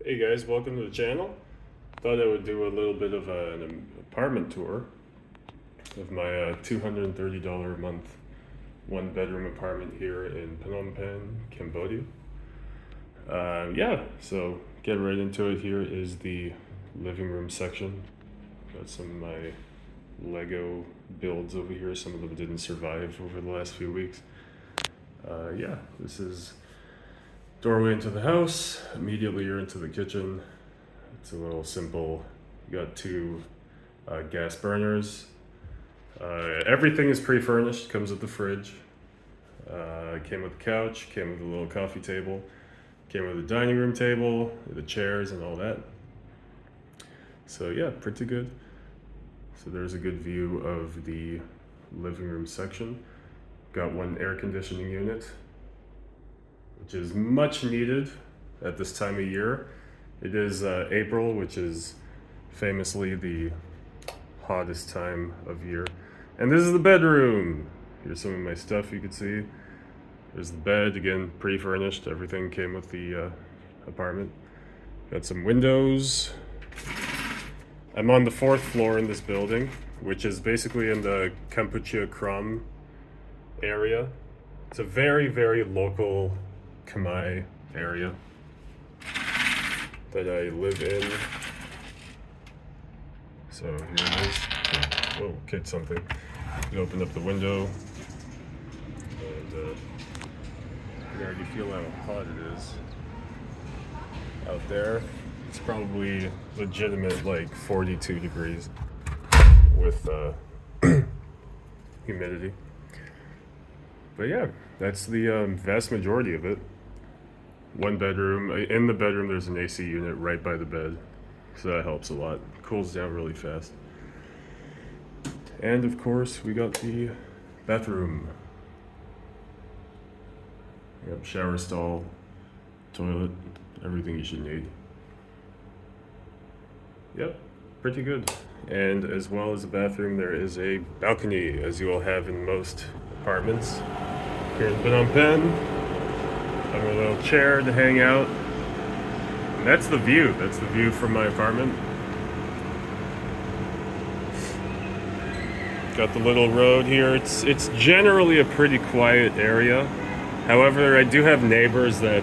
Hey guys, welcome to the channel. Thought I would do a little bit of an apartment tour of my $230 a month one bedroom apartment here in Phnom Penh, Cambodia. So get right into it. Here is the living room section. Got some of my Lego builds over here. Some of them didn't survive over the last few weeks. This is doorway into the house. Immediately you're into the kitchen. It's a little simple. You got two gas burners. Everything is pre-furnished. Comes with the fridge. Came with the couch. Came with a little coffee table. Came with a dining room table, the chairs and all that. So yeah, pretty good. So there's a good view of the living room section. Got one air conditioning unit, which is much needed at this time of year. It is April, which is famously the hottest time of year. And this is the bedroom. Here's some of my stuff you can see. There's the bed, again, pre-furnished. Everything came with the apartment. Got some windows. I'm on the 4th floor in this building, which is basically in the Kampuchea Krom area. It's a very, very local Khmer area that I live in. So here it is. Whoa, kicked something. You open up the window, and you can already feel how hot it is out there. It's probably legitimate like 42 degrees with humidity. But yeah, that's the vast majority of it. One bedroom. In the bedroom, there's an AC unit right by the bed, so that helps a lot. Cools down really fast. And of course, we got the bathroom. We got shower stall, toilet, everything you should need. Yep, pretty good. And as well as the bathroom, there is a balcony, as you will have in most apartments here in Phnom Penh. I have a little chair to hang out. And that's the view. That's the view from my apartment. Got the little road here. It's generally a pretty quiet area. However, I do have neighbors that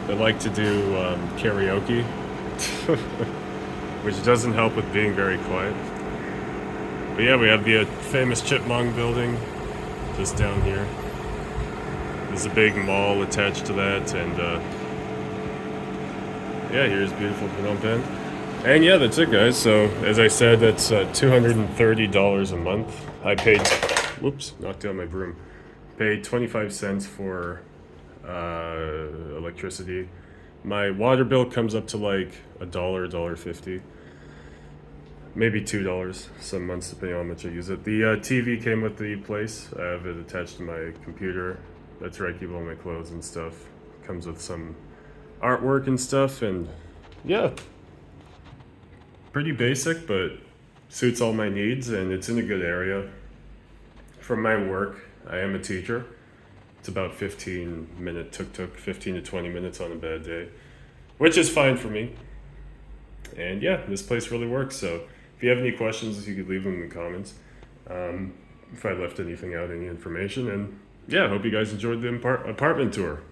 like to do karaoke, which doesn't help with being very quiet. But yeah, we have the famous Chipmunk building just down here. There's a big mall attached to that, and here's beautiful Phnom Penh. And yeah, that's it, guys. So as I said, that's $230 a month. I paid, whoops, knocked down my broom. Paid 25 cents for electricity. My water bill comes up to like $1.50. Maybe $2 some months, depending on how much I use it. The TV came with the place. I have it attached to my computer. That's where I keep all my clothes and stuff. Comes with some artwork and stuff, and yeah, pretty basic, but suits all my needs, and it's in a good area. From my work, I am a teacher. It's about 15 to 20 minutes on a bad day, which is fine for me. And yeah, this place really works. So if you have any questions, you could leave them in the comments. If I left anything out, any information. And yeah, I hope you guys enjoyed the apartment tour.